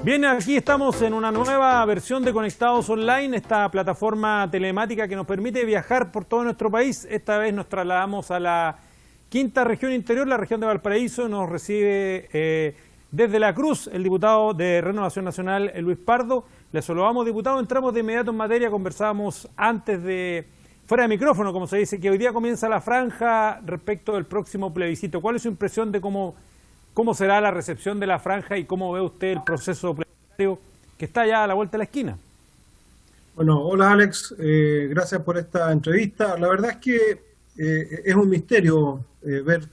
Bien, aquí estamos en una nueva versión de Conectados Online, esta plataforma telemática que nos permite viajar por todo nuestro país. Esta vez nos trasladamos a la quinta región interior, la región de Valparaíso. Nos recibe desde La Cruz el diputado de Renovación Nacional, Luis Pardo. Le saludamos, diputado. Entramos de inmediato en materia. Conversábamos antes de, fuera de micrófono, como se dice, que hoy día comienza la franja respecto del próximo plebiscito. ¿Cuál es su impresión de cómo será la recepción de la franja y cómo ve usted el proceso plebiscitario que está ya a la vuelta de la esquina? Bueno, hola Alex, gracias por esta entrevista. La verdad es que es un misterio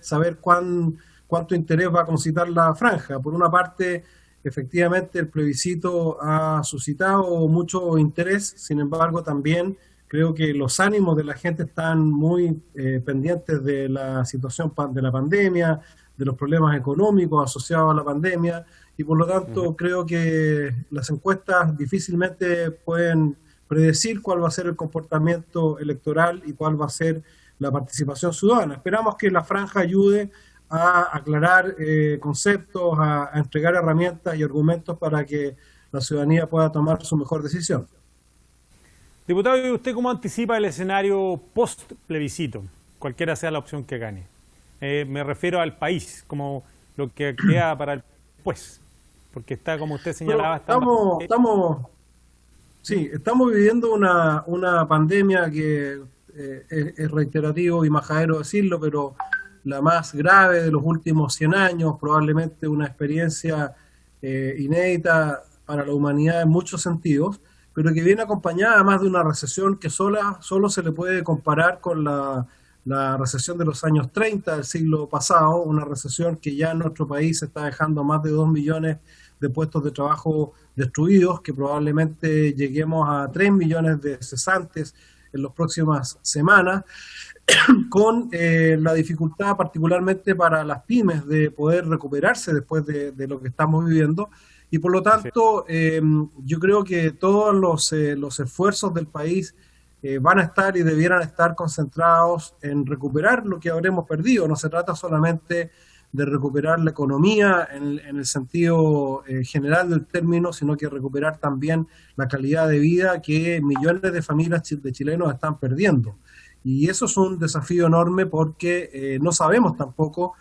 saber cuánto interés va a concitar la franja. Por una parte, efectivamente el plebiscito ha suscitado mucho interés, sin embargo también creo que los ánimos de la gente están muy pendientes de la situación de la pandemia, de los problemas económicos asociados a la pandemia, y por lo tanto creo que las encuestas difícilmente pueden predecir cuál va a ser el comportamiento electoral y cuál va a ser la participación ciudadana. Esperamos que la franja ayude a aclarar conceptos, a entregar herramientas y argumentos para que la ciudadanía pueda tomar su mejor decisión. Diputado, ¿y usted cómo anticipa el escenario post-plebiscito, cualquiera sea la opción que gane? Me refiero al país, como lo que queda para el después, porque está, como usted señalaba... Estamos viviendo una pandemia que es reiterativo y majadero decirlo, pero la más grave de los últimos 100 años, probablemente una experiencia inédita para la humanidad en muchos sentidos, pero que viene acompañada además de una recesión que solo se le puede comparar con la recesión de los años 30 del siglo pasado, una recesión que ya en nuestro país está dejando más de 2 millones de puestos de trabajo destruidos, que probablemente lleguemos a 3 millones de cesantes en las próximas semanas, con la dificultad particularmente para las pymes de poder recuperarse después de lo que estamos viviendo. Y por lo tanto, yo creo que todos los esfuerzos del país van a estar y debieran estar concentrados en recuperar lo que habremos perdido. No se trata solamente de recuperar la economía en el sentido general del término, sino que recuperar también la calidad de vida que millones de familias de chilenos están perdiendo. Y eso es un desafío enorme porque no sabemos tampoco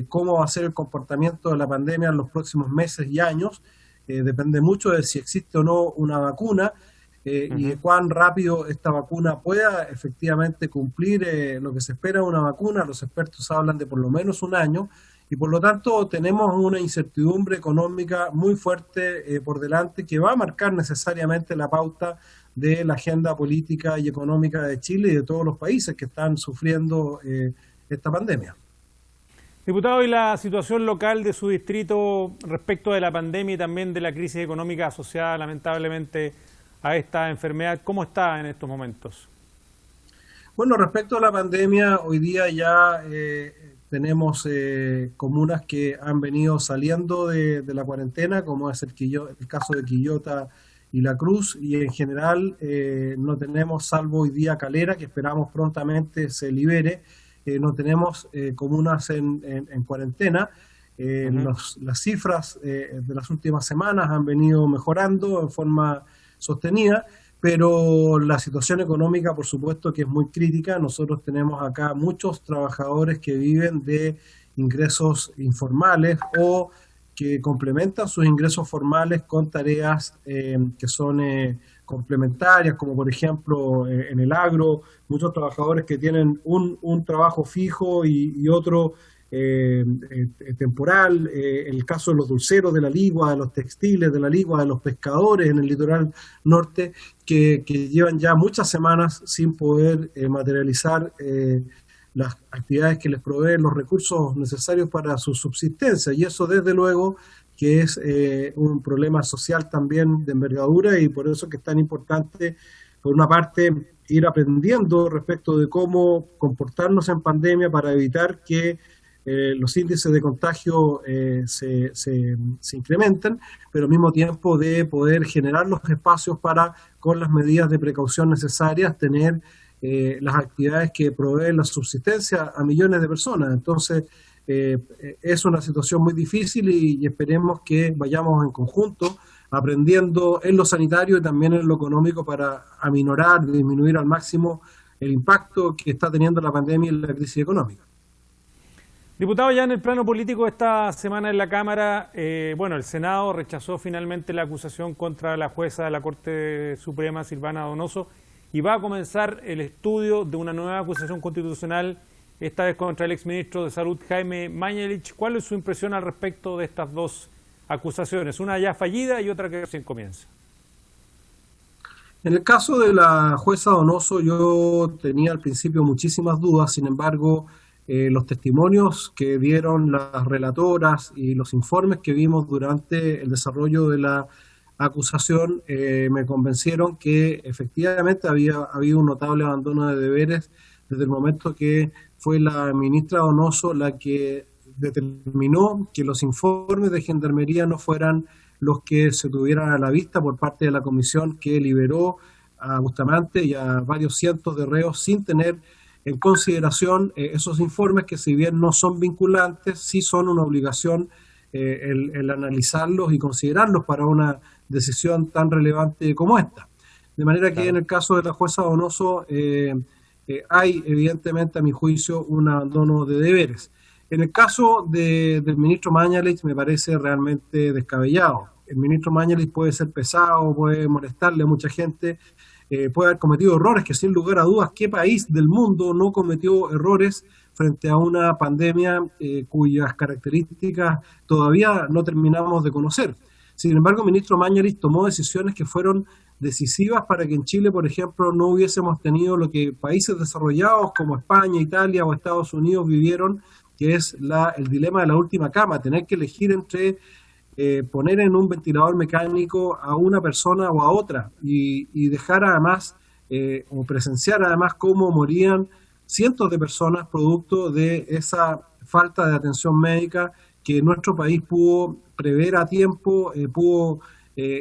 cómo va a ser el comportamiento de la pandemia en los próximos meses y años. Depende mucho de si existe o no una vacuna, y de cuán rápido esta vacuna pueda efectivamente cumplir lo que se espera de una vacuna. Los expertos hablan de por lo menos un año, y por lo tanto tenemos una incertidumbre económica muy fuerte por delante, que va a marcar necesariamente la pauta de la agenda política y económica de Chile y de todos los países que están sufriendo esta pandemia. Diputado, ¿y la situación local de su distrito respecto de la pandemia y también de la crisis económica asociada lamentablemente a esta enfermedad, cómo está en estos momentos? Bueno, respecto a la pandemia, hoy día ya tenemos comunas que han venido saliendo de la cuarentena, como es el caso de Quillota y La Cruz, y en general no tenemos, salvo hoy día Calera, que esperamos prontamente se libere, no tenemos comunas en cuarentena. Las cifras de las últimas semanas han venido mejorando en forma sostenida, pero la situación económica, por supuesto, que es muy crítica. Nosotros tenemos acá muchos trabajadores que viven de ingresos informales o que complementan sus ingresos formales con tareas que son complementarias, como por ejemplo en el agro, muchos trabajadores que tienen un trabajo fijo y otro temporal, el caso de los dulceros de la Ligua, de los textiles de la Ligua, de los pescadores en el litoral norte, que llevan ya muchas semanas sin poder materializar las actividades que les proveen los recursos necesarios para su subsistencia, y eso desde luego que es un problema social también de envergadura, y por eso que es tan importante, por una parte, ir aprendiendo respecto de cómo comportarnos en pandemia para evitar que los índices de contagio se incrementen, pero al mismo tiempo de poder generar los espacios para, con las medidas de precaución necesarias, tener las actividades que proveen la subsistencia a millones de personas. Entonces, es una situación muy difícil y esperemos que vayamos en conjunto aprendiendo en lo sanitario y también en lo económico para aminorar, disminuir al máximo el impacto que está teniendo la pandemia y la crisis económica. Diputado, ya en el plano político esta semana en la Cámara, el Senado rechazó finalmente la acusación contra la jueza de la Corte Suprema, Silvana Donoso, y va a comenzar el estudio de una nueva acusación constitucional, esta vez contra el exministro de Salud, Jaime Mañalich. ¿Cuál es su impresión al respecto de estas dos acusaciones? Una ya fallida y otra que recién comienza. En el caso de la jueza Donoso, yo tenía al principio muchísimas dudas, sin embargo, los testimonios que dieron las relatoras y los informes que vimos durante el desarrollo de la acusación me convencieron que efectivamente había habido un notable abandono de deberes desde el momento que fue la ministra Donoso la que determinó que los informes de Gendarmería no fueran los que se tuvieran a la vista por parte de la comisión que liberó a Bustamante y a varios cientos de reos sin tener en consideración esos informes que, si bien no son vinculantes, sí son una obligación el analizarlos y considerarlos para una decisión tan relevante como esta. De manera que en el caso de la jueza Donoso hay evidentemente, a mi juicio, un abandono de deberes. En el caso del ministro Mañalich me parece realmente descabellado. El ministro Mañalich puede ser pesado, puede molestarle a mucha gente, puede haber cometido errores que, sin lugar a dudas, ¿qué país del mundo no cometió errores frente a una pandemia cuyas características todavía no terminamos de conocer? Sin embargo, el ministro Mañalich tomó decisiones que fueron decisivas para que en Chile, por ejemplo, no hubiésemos tenido lo que países desarrollados como España, Italia o Estados Unidos vivieron, que es el dilema de la última cama, tener que elegir entre poner en un ventilador mecánico a una persona o a otra y dejar además, o presenciar además cómo morían cientos de personas producto de esa falta de atención médica que nuestro país pudo prever a tiempo, pudo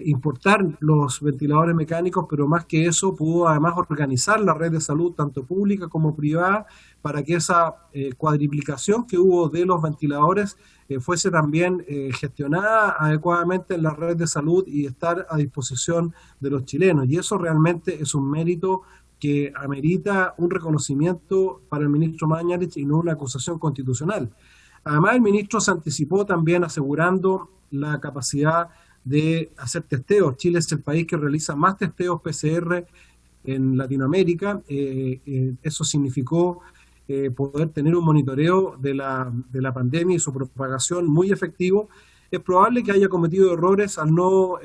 importar los ventiladores mecánicos, pero más que eso pudo además organizar la red de salud, tanto pública como privada, para que esa cuadriplicación que hubo de los ventiladores fuese también gestionada adecuadamente en la red de salud y estar a disposición de los chilenos. Y eso realmente es un mérito que amerita un reconocimiento para el ministro Mañalich y no una acusación constitucional. Además, el ministro se anticipó también asegurando la capacidad de hacer testeos. Chile es el país que realiza más testeos PCR en Latinoamérica. Eso significó poder tener un monitoreo de la pandemia y su propagación muy efectivo. Es probable que haya cometido errores al no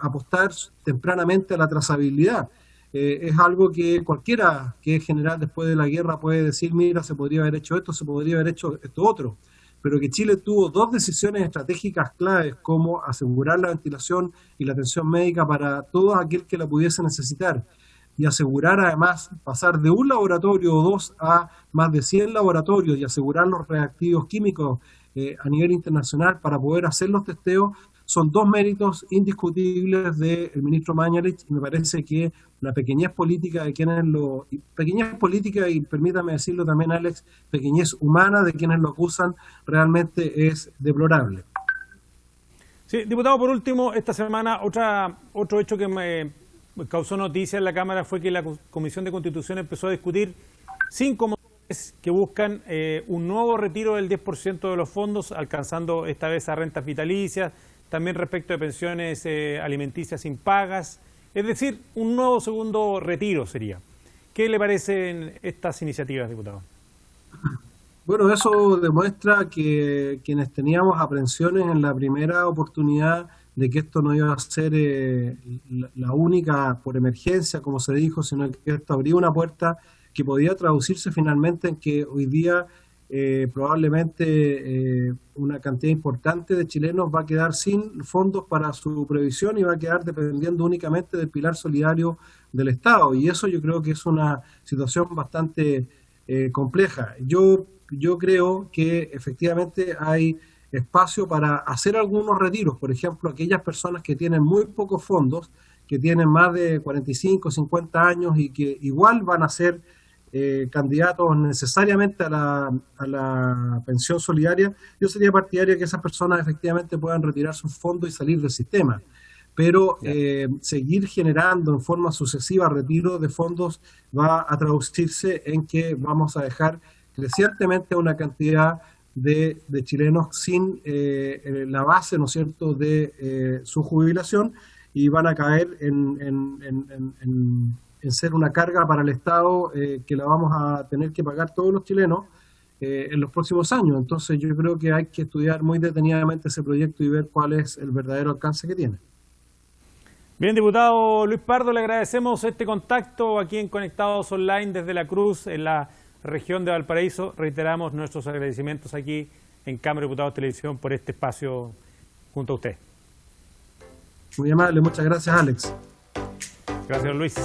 apostar tempranamente a la trazabilidad. Es algo que cualquiera que es general después de la guerra puede decir, mira, se podría haber hecho esto, se podría haber hecho esto otro. Pero que Chile tuvo dos decisiones estratégicas claves, como asegurar la ventilación y la atención médica para todo aquel que la pudiese necesitar, y asegurar además pasar de un laboratorio o dos a más de 100 laboratorios y asegurar los reactivos químicos a nivel internacional para poder hacer los testeos, son dos méritos indiscutibles del ministro Mañalich, y me parece que la pequeñez política de quienes pequeñez política, y permítame decirlo también, Alex, pequeñez humana de quienes lo acusan, realmente es deplorable. Sí, diputado, por último, esta semana otro hecho que me causó noticia en la Cámara fue que la Comisión de Constitución empezó a discutir 5 mociones que buscan un nuevo retiro del 10% de los fondos, alcanzando esta vez a rentas vitalicias, también respecto de pensiones alimenticias impagas, es decir, un nuevo segundo retiro sería. ¿Qué le parecen estas iniciativas, diputado? Bueno, eso demuestra que quienes teníamos aprensiones en la primera oportunidad de que esto no iba a ser la única por emergencia, como se dijo, sino que esto abría una puerta que podía traducirse finalmente en que hoy día probablemente una cantidad importante de chilenos va a quedar sin fondos para su previsión y va a quedar dependiendo únicamente del pilar solidario del Estado. Y eso yo creo que es una situación bastante compleja. Yo creo que efectivamente hay espacio para hacer algunos retiros. Por ejemplo, aquellas personas que tienen muy pocos fondos, que tienen más de 45, 50 años y que igual van a ser candidatos necesariamente a la pensión solidaria, yo sería partidario de que esas personas efectivamente puedan retirar sus fondos y salir del sistema. Pero seguir generando en forma sucesiva retiro de fondos va a traducirse en que vamos a dejar crecientemente una cantidad de chilenos sin la base, ¿no es cierto?, de su jubilación, y van a caer en ser una carga para el Estado que la vamos a tener que pagar todos los chilenos en los próximos años. Entonces yo creo que hay que estudiar muy detenidamente ese proyecto y ver cuál es el verdadero alcance que tiene. Bien, diputado Luis Pardo, le agradecemos este contacto aquí en Conectados Online desde La Cruz, en la región de Valparaíso. Reiteramos nuestros agradecimientos aquí en Cámara de Diputados Televisión por este espacio junto a usted. Muy amable, muchas gracias, Alex. Gracias, Luis.